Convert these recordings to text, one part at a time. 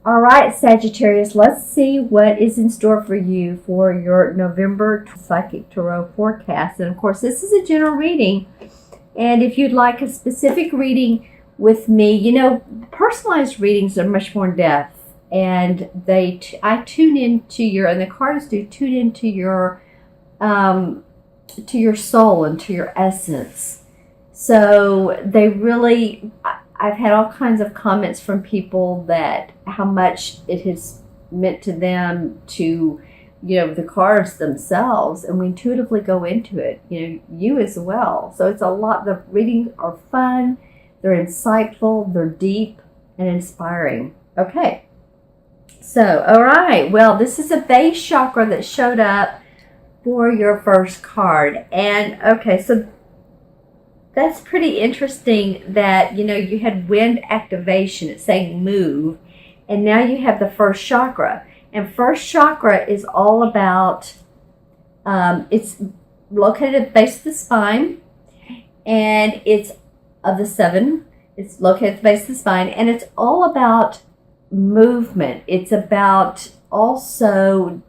All right, Sagittarius, let's see what is in store for you for your November Psychic Tarot forecast. And of course, this is a general reading. And if you'd like a specific reading with me, personalized readings are much more in depth. And I tune into and the cards do tune into your soul and to your essence. So they really, I've had all kinds of comments from people that how much it has meant to them to, the cards themselves, and we intuitively go into it, you as well. So it's a lot. The readings are fun, they're insightful, they're deep and inspiring. Okay. So, all right. Well, this is a base chakra that showed up for your first card. And okay, so that's pretty interesting that, you had wind activation. It's saying move. And now you have the first chakra. And first chakra is all about, it's located at the base of the spine. And it's of the 7. It's located at the base of the spine. And it's all about movement. It's about also,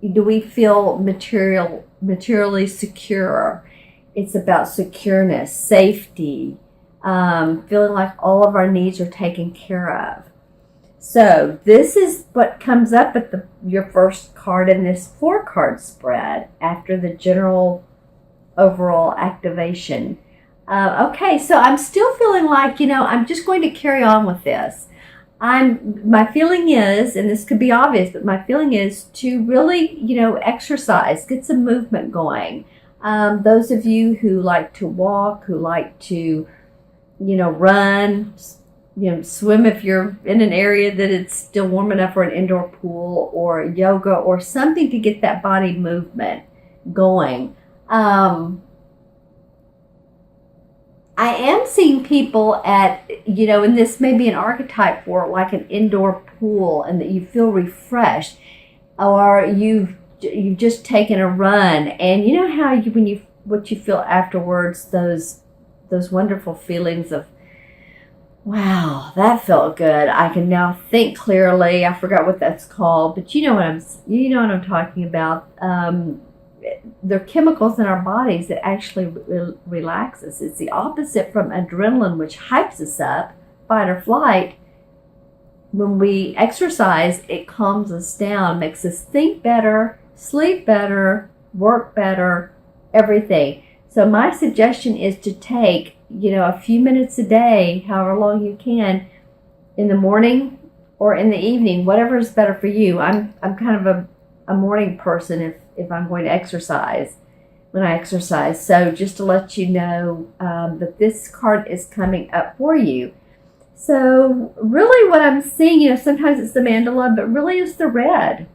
do we feel materially secure? It's about secureness, safety, feeling like all of our needs are taken care of. So this is what comes up at your first card in this 4-card spread after the general overall activation. Okay, so I'm still feeling like, I'm just going to carry on with this. My feeling is, and this could be obvious, but my feeling is to really, exercise, get some movement going. Those of you who like to walk, who like to, run, swim if you're in an area that it's still warm enough for an indoor pool, or yoga or something to get that body movement going. I am seeing people at, and this may be an archetype for like an indoor pool, and that you feel refreshed, or you've just taken a run, and you know how what you feel afterwards, those wonderful feelings of, wow, that felt good. I can now think clearly. I forgot what that's called, but you know what I'm talking about. There are chemicals in our bodies that actually relax us. It's the opposite from adrenaline, which hypes us up, fight or flight. When we exercise, it calms us down, makes us think better, sleep better, work better, everything. So my suggestion is to take, a few minutes a day, however long you can, in the morning or in the evening, whatever is better for you. I'm kind of a morning person if I'm going to exercise, when I exercise. So just to let you know that this card is coming up for you. So really what I'm seeing, sometimes it's the mandala, but really it's the red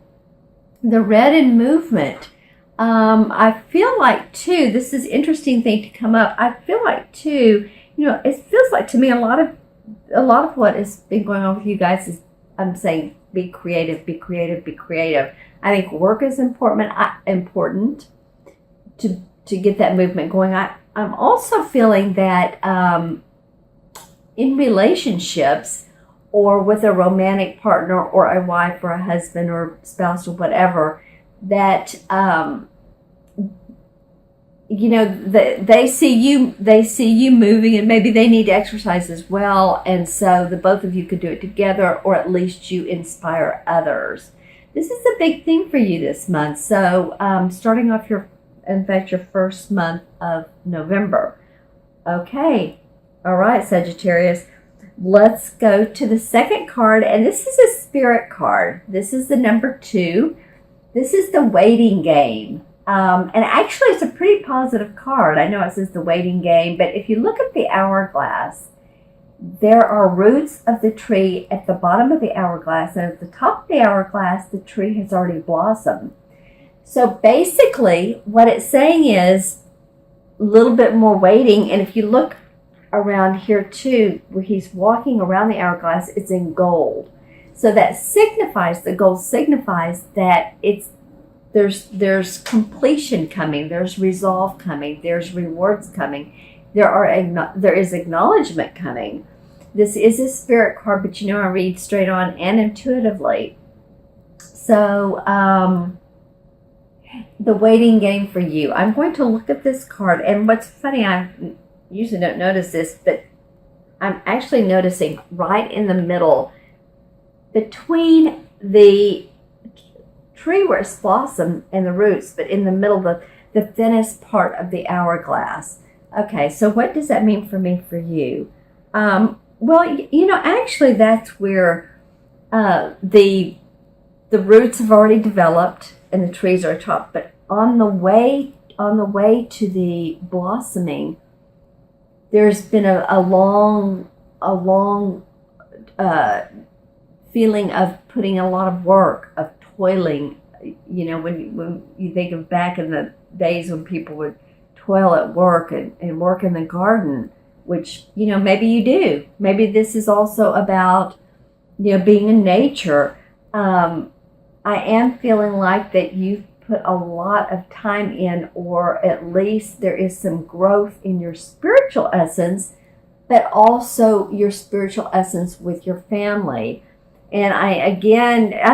in movement. I feel like too, this is an interesting thing to come up. I feel like too, it feels like to me a lot of what has been going on with you guys is, I'm saying, be creative, be creative, be creative. I think work is important to get that movement going. I'm also feeling that in relationships, or with a romantic partner or a wife or a husband or spouse or whatever, that they see you moving, and maybe they need to exercise as well, and so the both of you could do it together, or at least you inspire others. This is a big thing for you this month. So starting off your first month of November. Okay. All right, Sagittarius. Let's go to the second card. And this is a spirit card. This is the number 2. This is the waiting game. And actually, it's a pretty positive card. I know it says the waiting game, but if you look at the hourglass, there are roots of the tree at the bottom of the hourglass, and at the top of the hourglass, the tree has already blossomed. So basically, what it's saying is a little bit more waiting. And if you look around here too, where he's walking around the hourglass, it's in gold. So that signifies, the gold signifies that there's completion coming, there's resolve coming, there's rewards coming, there is acknowledgement coming. this is a spirit card, but you know I read straight on and intuitively. So, the waiting game for you. I'm going to look at this card, and what's funny, I usually don't notice this, but I'm actually noticing right in the middle, between the tree where it's blossomed and the roots, but in the middle, the thinnest part of the hourglass. Okay, so what does that mean for me, for you? Well, you know, actually that's where the roots have already developed and the trees are top, but on the way to the blossoming, there's been a long feeling of putting a lot of work, of toiling. You know, when you think of back in the days when people would toil at work and work in the garden, which, you know, maybe you do. Maybe this is also about, you know, being in nature. I am feeling like that you've put a lot of time in, or at least there is some growth in your spiritual essence, but also your spiritual essence with your family. And I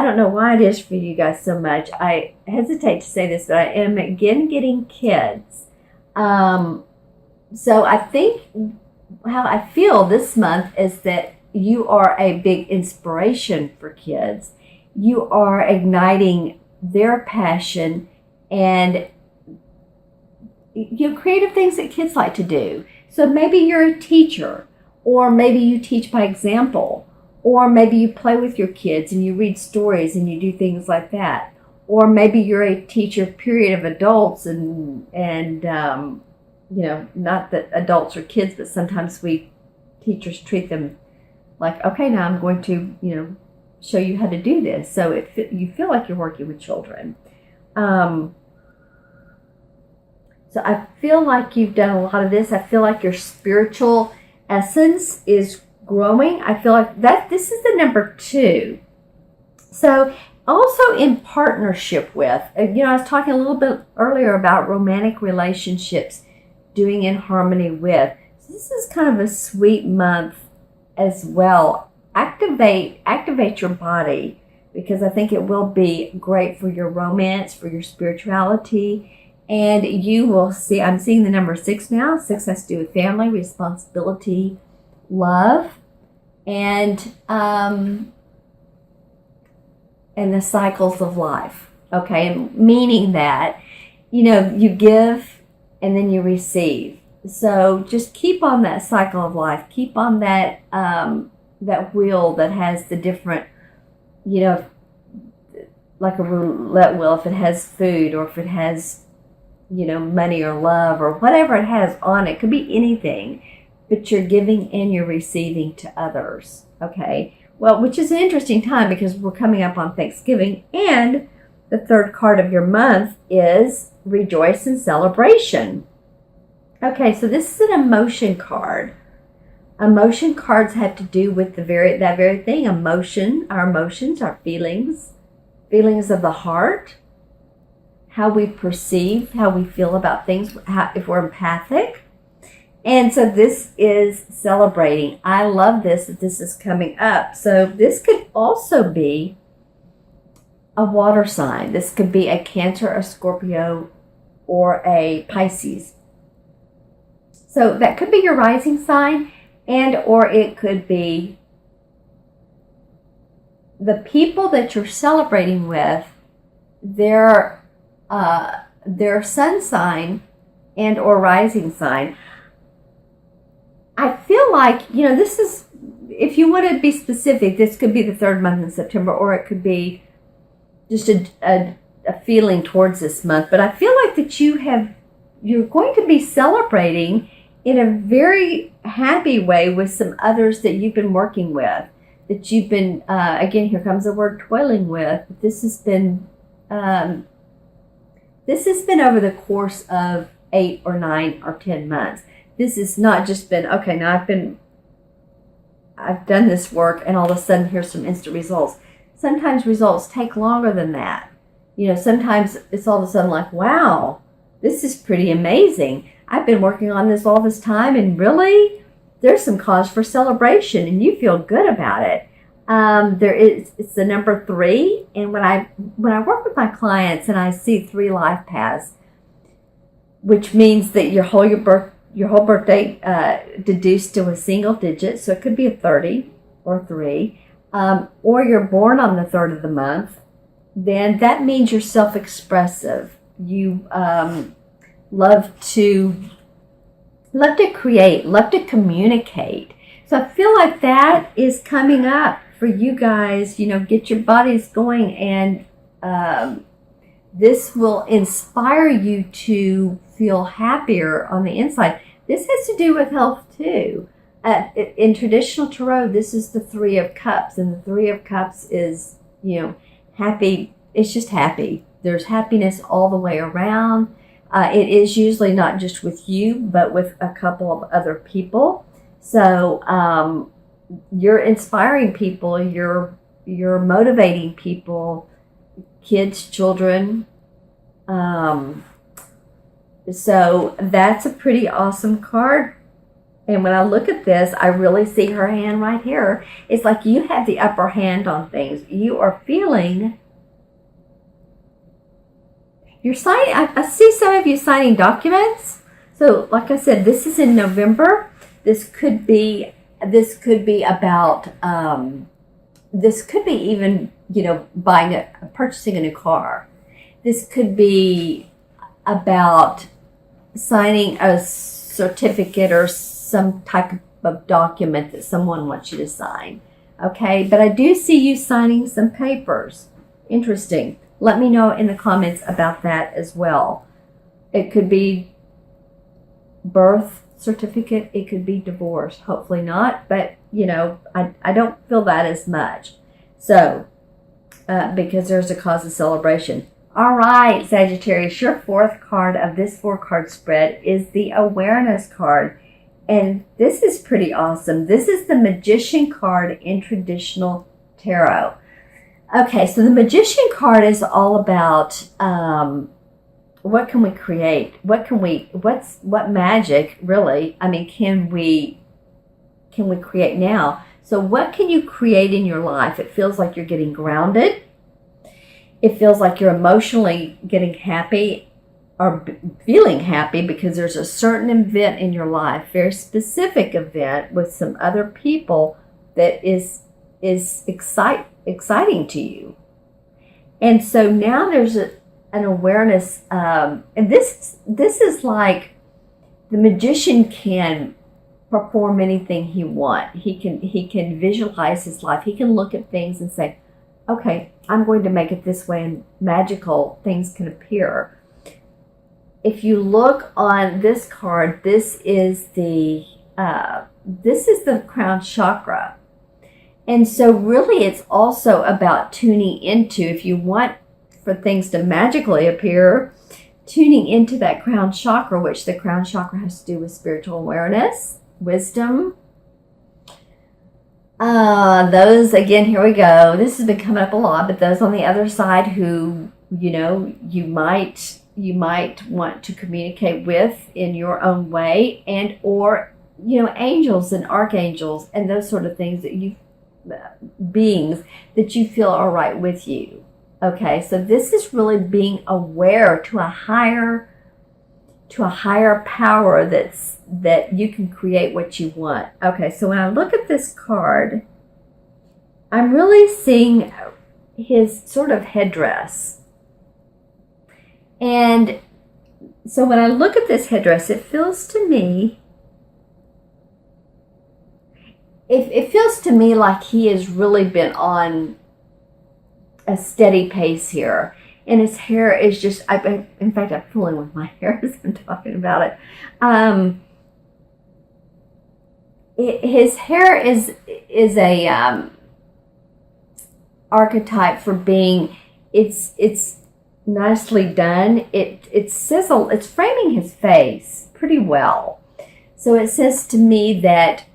don't know why it is for you guys so much. I hesitate to say this, but I am again getting kids. So I think how I feel this month is that you are a big inspiration for kids. You are igniting their passion and, you know, creative things that kids like to do. So maybe you're a teacher, or maybe you teach by example, or maybe you play with your kids and you read stories and you do things like that. Or maybe you're a teacher, period, of adults and you know, not that adults are kids, but sometimes we teachers treat them like, okay, now I'm going to, you know, show you how to do this. So you feel like you're working with children. So I feel like you've done a lot of this. I feel like your spiritual essence is growing. I feel like this is the number 2. So also in partnership with, you know, I was talking a little bit earlier about romantic relationships, doing in harmony with. So this is kind of a sweet month as well. Activate your body, because I think it will be great for your romance, for your spirituality, and you will see, I'm seeing the number 6 now. 6 has to do with family, responsibility, love, and the cycles of life. Okay, and meaning that, you know, you give and then you receive. So just keep on that cycle of life. Keep on that that wheel that has the different, you know, like a roulette wheel, if it has food or if it has, you know, money or love or whatever it has on it. Could be anything, but you're giving and you're receiving to others. Okay, well, which is an interesting time because we're coming up on Thanksgiving, and the 3rd card of your month is rejoice and celebration. Okay, so this is an emotion card. Emotion cards have to do with that very thing. Emotion, our emotions, our feelings of the heart, how we perceive, how we feel about things, if we're empathic. And so this is celebrating. I love this, that this is coming up. So this could also be a water sign. This could be a Cancer, a Scorpio, or a Pisces. So that could be your rising sign, and or it could be the people that you're celebrating with, their sun sign and or rising sign. I feel like, you know, this is, if you want to be specific, this could be the 3rd month in September, or it could be just a feeling towards this month. But I feel like that you're going to be celebrating in a very happy way with some others that you've been working with, that you've been, again, here comes the word toiling with. This has been over the course of 8 or 9 or 10 months. This has not just been, okay, now I've done this work and all of a sudden here's some instant results. Sometimes results take longer than that. You know, sometimes it's all of a sudden like, wow, this is pretty amazing. I've been working on this all this time, and really, there's some cause for celebration, and you feel good about it. It's the number 3, and when I work with my clients and I see 3 life paths, which means that your whole birthday deduced to a single digit, so it could be a 30 or 3, or you're born on the 3rd of the month, then that means you're self-expressive. You love to create, love to communicate. So I feel like that is coming up for you guys. Get your bodies going, and this will inspire you to feel happier on the inside. This has to do with health too. In traditional tarot, this is the 3 of Cups, and the 3 of Cups is, happy. It's just happy. There's happiness all the way around. It is usually not just with you, but with a couple of other people. So you're inspiring people. You're motivating people, kids, children. So that's a pretty awesome card. And when I look at this, I really see her hand right here. It's like you have the upper hand on things. You are feeling. You're signing. I see some of you signing documents. So, like I said, this is in November. This could be about. This could be even purchasing a new car. This could be about signing a certificate or some type of document that someone wants you to sign. Okay, but I do see you signing some papers. Interesting. Let me know in the comments about that as well. It could be birth certificate. It could be divorce. Hopefully not, but I don't feel that as much. So, because there's a cause of celebration. All right, Sagittarius, your 4th card of this 4-card spread is the awareness card. And this is pretty awesome. This is the Magician card in traditional tarot. Okay, so the Magician card is all about what can we create? What magic, really? I mean, can we create now? So what can you create in your life? It feels like you're getting grounded. It feels like you're emotionally getting happy or feeling happy because there's a certain event in your life, very specific event with some other people that is exciting to you. And so now there's an awareness, and this is like the magician can perform anything he wants. He can visualize his life. He can look at things and say, okay, I'm going to make it this way, and magical things can appear. If you look on this card, this is the crown chakra. And so really it's also about tuning into, if you want for things to magically appear, tuning into that crown chakra, which the crown chakra has to do with spiritual awareness, wisdom. Those, again, here we go. This has been coming up a lot, but those on the other side who, you might want to communicate with in your own way, and or, angels and archangels and those sort of things that beings that you feel are right with you. Okay, so this is really being aware to a higher power that you can create what you want. Okay, so when I look at this card, I'm really seeing his sort of headdress. And so when I look at this headdress, it feels to me like he has really been on a steady pace here. And his hair is just, in fact, I'm fooling with my hair as I'm talking about it. His hair is a archetype for being, it's nicely done. It's framing his face pretty well. So it says to me that,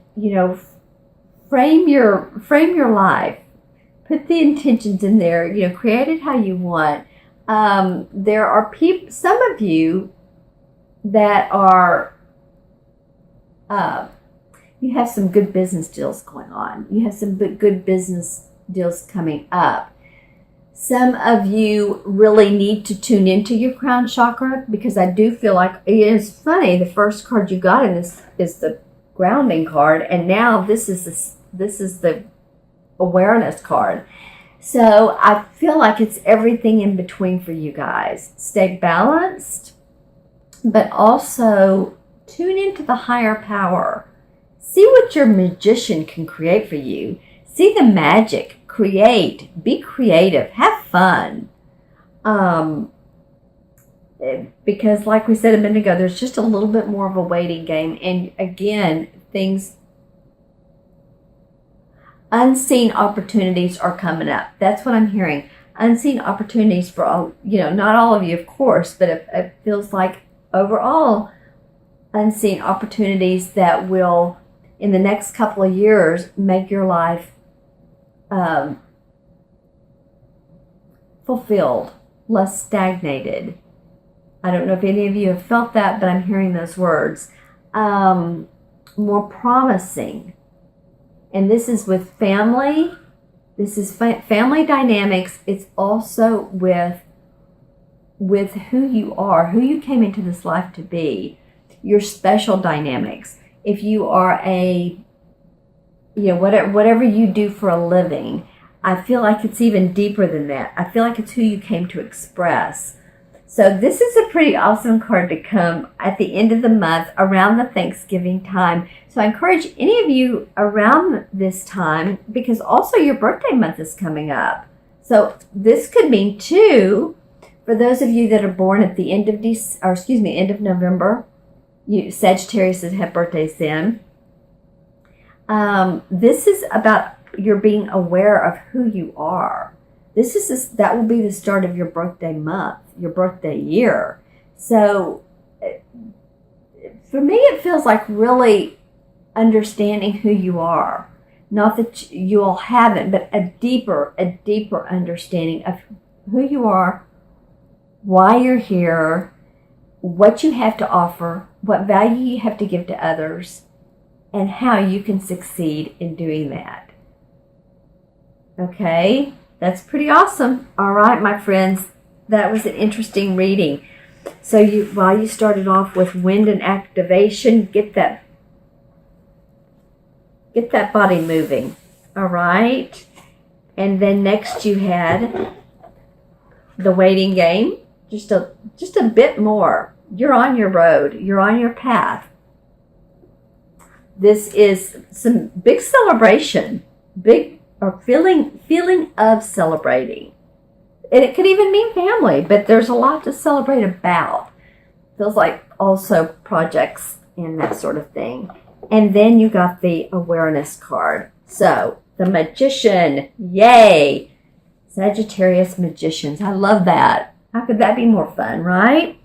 frame your life, put the intentions in there, create it how you want. There are some of you that are, you have some good business deals going on. You have some good business deals coming up. Some of you really need to tune into your crown chakra, because I do feel like it is funny. The first card you got in this is the grounding card, and now this is the awareness card. So I feel like it's everything in between for you guys. Stay balanced, but also tune into the higher power. See what your magician can create for you. See the magic. Create. Be creative. Have fun. Because like we said a minute ago, there's just a little bit more of a waiting game. And again, unseen opportunities are coming up. That's what I'm hearing. Unseen opportunities for all, not all of you, of course, but it feels like overall unseen opportunities that will, in the next couple of years, make your life fulfilled, less stagnated. I don't know if any of you have felt that, but I'm hearing those words. More promising. And this is with family. This is family dynamics. It's also with who you are, who you came into this life to be, your special dynamics. If you are whatever you do for a living, I feel like it's even deeper than that. I feel like it's who you came to express. So this is a pretty awesome card to come at the end of the month, around the Thanksgiving time. So I encourage any of you around this time, because also your birthday month is coming up. So this could mean too, for those of you that are born at the end of November, you Sagittarius that have birthdays then. This is about your being aware of who you are. That will be the start of your birthday month, your birthday year. So for me, it feels like really understanding who you are. Not that you all haven't, but a deeper understanding of who you are, why you're here, what you have to offer, what value you have to give to others, and how you can succeed in doing that. Okay? That's pretty awesome. All right, my friends, that was an interesting reading. So while you started off with wind and activation, get that body moving. All right? And then next you had the waiting game. Just a bit more. You're on your road. You're on your path. This is some big celebration. Feeling of celebrating. And it could even mean family, but there's a lot to celebrate about. Feels like also projects and that sort of thing. And then you got the awareness card. So the magician, yay! Sagittarius magicians. I love that. How could that be more fun, right?